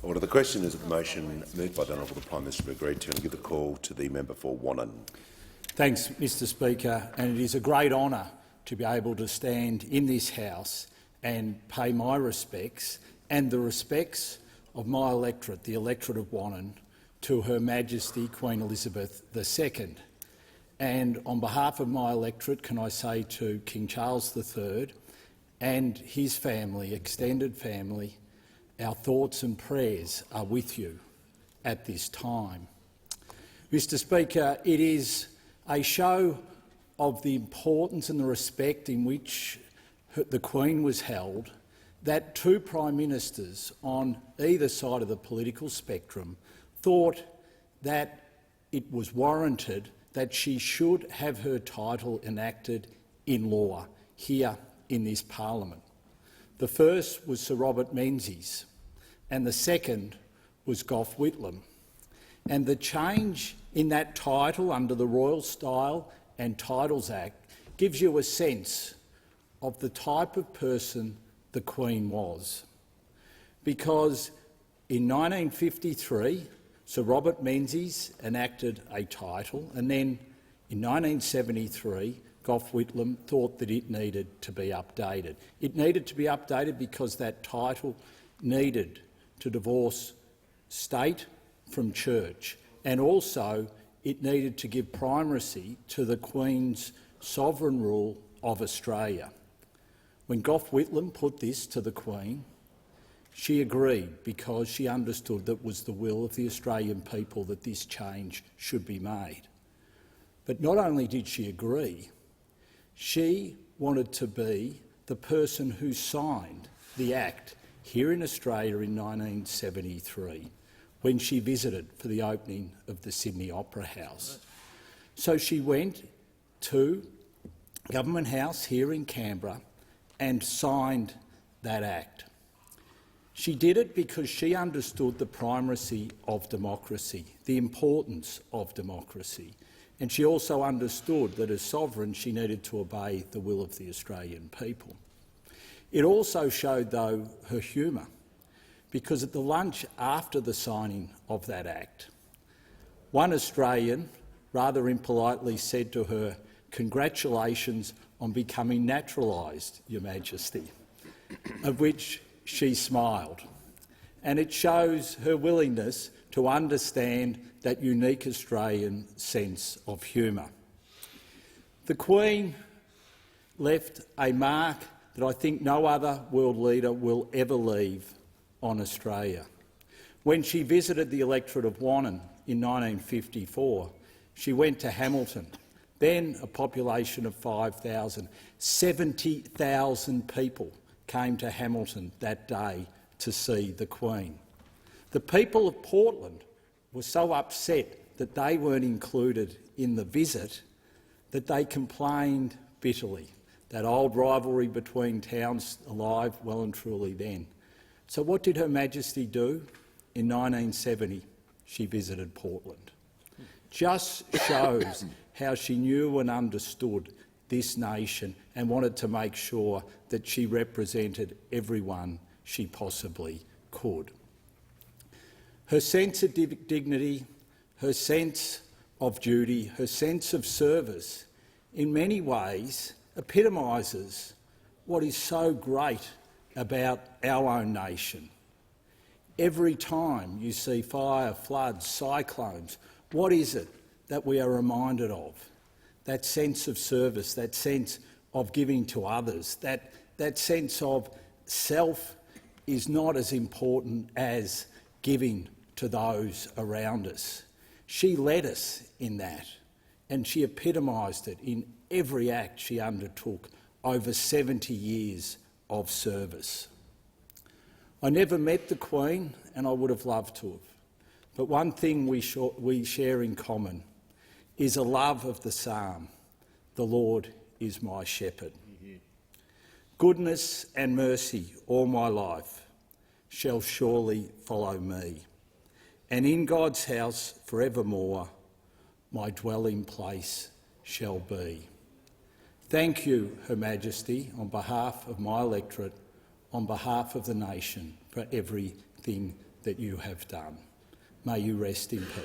Order. The question is that the motion moved by the Honourable the Prime Minister be agreed to, and give the call to the member for Wannon. Thanks, Mr Speaker, and it is a great honour to be able to stand in this House and pay my respects and the respects of my electorate, the electorate of Wannon, to Her Majesty Queen Elizabeth II. And on behalf of my electorate, can I say to King Charles III and his family, extended family, our thoughts and prayers are with you at this time. Mr Speaker, it is a show of the importance and the respect in which the Queen was held that two Prime Ministers on either side of the political spectrum thought that it was warranted that she should have her title enacted in law here in this parliament. The first was Sir Robert Menzies and the second was Gough Whitlam. And the change in that title under the Royal Style and Titles Act gives you a sense of the type of person the Queen was. Because in 1953, Sir Robert Menzies enacted a title, and then in 1973, Gough Whitlam thought that it needed to be updated. It needed to be updated because that title needed to divorce state from church, and also it needed to give primacy to the Queen's sovereign rule of Australia. When Gough Whitlam put this to the Queen, she agreed because she understood that it was the will of the Australian people that this change should be made. But not only did she agree, she wanted to be the person who signed the Act here in Australia in 1973 when she visited for the opening of the Sydney Opera House. So she went to Government House here in Canberra and signed that Act. She did it because she understood the primacy of democracy, the importance of democracy, and she also understood that as sovereign she needed to obey the will of the Australian people. It also showed, though, her humour, because at the lunch after the signing of that Act, one Australian rather impolitely said to her, "Congratulations on becoming naturalised, Your Majesty," of which she smiled. And it shows her willingness to understand that unique Australian sense of humour. The Queen left a mark that I think no other world leader will ever leave on Australia. When she visited the electorate of Wannon in 1954, she went to Hamilton, then a population of 5,000. 70,000 people came to Hamilton that day to see the Queen. The people of Portland were so upset that they weren't included in the visit that they complained bitterly. That old rivalry between towns alive well and truly then. So what did Her Majesty do? In 1970, she visited Portland. Just shows how she knew and understood this nation and wanted to make sure that she represented everyone she possibly could. Her sense of dignity, her sense of duty, her sense of service, in many ways epitomises what is so great about our own nation. Every time you see fire, floods, cyclones, what is it that we are reminded of? That sense of service, that sense of giving to others, that sense of self is not as important as giving to those around us. She led us in that, and she epitomised it in every act she undertook over 70 years of service. I never met the Queen, and I would have loved to have. But one thing we share in common is a love of the psalm, "The Lord is my shepherd." Goodness and mercy all my life shall surely follow me, and in God's house forevermore my dwelling place shall be. Thank you, Her Majesty, on behalf of my electorate, on behalf of the nation, for everything that you have done. May you rest in peace.